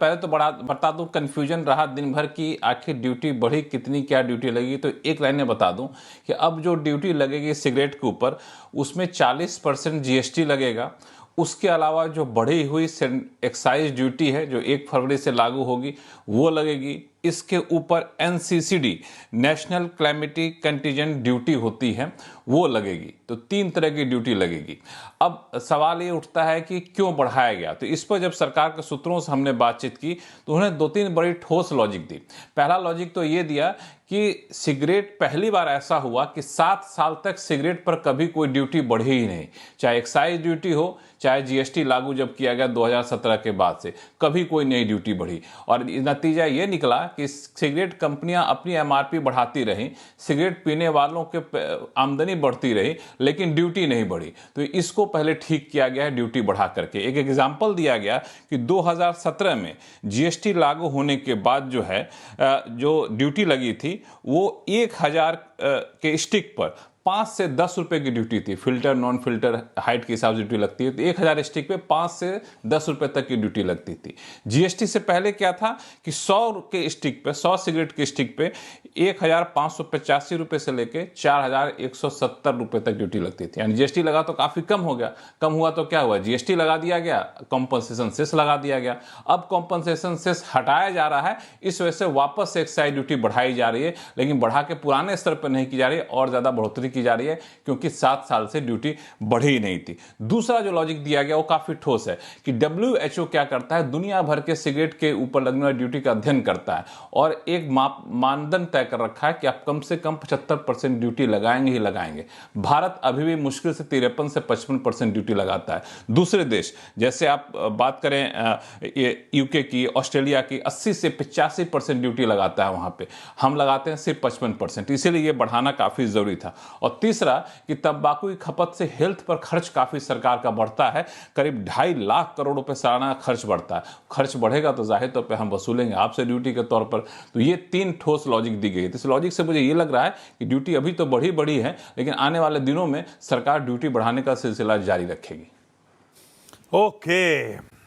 पहले तो बता दूं, कन्फ्यूजन रहा दिन भर की आखिर ड्यूटी बढ़ी कितनी, क्या ड्यूटी लगी। तो एक लाइन में बता दूं कि अब जो ड्यूटी लगेगी सिगरेट के ऊपर, उसमें 40% जीएसटी लगेगा। उसके अलावा जो बढ़ी हुई एक्साइज ड्यूटी है जो 1 फरवरी से लागू होगी वो लगेगी। इसके ऊपर NCCD, national calamity contingent duty होती है, वो लगेगी। तो 3 तरह की ड्यूटी लगेगी। अब सवाल ये उठता है कि क्यों बढ़ाया गया। तो इस पर जब सरकार के सूत्रों से हमने बातचीत की तो उन्होंने 2-3 बड़ी ठोस लॉजिक दी। पहला लॉजिक तो ये दिया कि सिगरेट, पहली बार ऐसा हुआ कि 7 साल तक सिगरेट पर कभी कोई ड्यूटी बढ़ी ही नहीं, चाहे एक्साइज ड्यूटी हो चाहे जीएसटी लागू जब किया गया 2017 के बाद से, कभी कोई नई ड्यूटी बढ़ी। और नतीजा ये निकला कि सिगरेट कंपनियां अपनी एमआरपी बढ़ाती रहीं, सिगरेट पीने वालों के आमदनी बढ़ती रही, लेकिन ड्यूटी नहीं बढ़ी। तो इसको पहले ठीक किया गया है ड्यूटी बढ़ा करके। एक एग्जाम्पल दिया गया कि 2017 में जीएसटी लागू होने के बाद जो है जो ड्यूटी लगी थी वो 1000 के स्टिक पर 5 से 10 रुपए की ड्यूटी थी। फिल्टर नॉन फिल्टर हाइट के हिसाब से ड्यूटी लगती है। तो 1000 स्टिक पे 5 से 10 रुपए तक की ड्यूटी लगती थी। जीएसटी से पहले क्या था कि 100 के स्टिक पे, 100 सिगरेट के स्टिक पे 1585 रुपए से लेके 4170 रुपए तक ड्यूटी लगती थी। यानी जीएसटी लगा तो काफी कम हो गया। कम हुआ तो क्या हुआ, जीएसटी लगा दिया गया, कॉम्पनसेशन सेस लगा दिया गया। अब कॉम्पनसेशन सेस हटाया जा रहा है, इस वजह से वापस से एक्साइज ड्यूटी बढ़ाई जा रही है, लेकिन बढ़ा के पुराने स्तर पर नहीं की जा रही है और ज्यादा बढ़ोतरी की जा रही है, क्योंकि 7 साल से ड्यूटी बढ़ी ही नहीं थी। दूसरा जो लॉजिक दिया गया वो काफी ठोस है कि डब्ल्यूएचओ क्या करता है, दुनिया भर के सिगरेट के ऊपर लगने वाली ड्यूटी का अध्ययन करता है और एक मानदंड तय कर रखा है कि आप कम से कम 75% ड्यूटी लगाएंगे ही लगाएंगे। भारत अभी भी मुश्किल से 53 से 55% ड्यूटी लगाता है। दूसरे देश जैसे आप बात करें यूके की, ऑस्ट्रेलिया की, 80 से 85% ड्यूटी लगाता है वहां पे, हम लगाते हैं सिर्फ 55%। इसीलिए ये बढ़ाना काफी जरूरी था। और तीसरा कि तंबाकू की खपत से हेल्थ पर खर्च काफी सरकार का बढ़ता है, करीब 2.5 लाख करोड़ रुपए सालाना खर्च बढ़ता है। खर्च बढ़ेगा तो जाहिर तौर पे हम वसूलेंगे आपसे ड्यूटी के तौर पर। तो ये 3 ठोस लॉजिक दी गई है। इस लॉजिक से मुझे ये लग रहा है कि ड्यूटी अभी तो बढ़ी है, लेकिन आने वाले दिनों में सरकार ड्यूटी बढ़ाने का सिलसिला जारी रखेगी। ओके।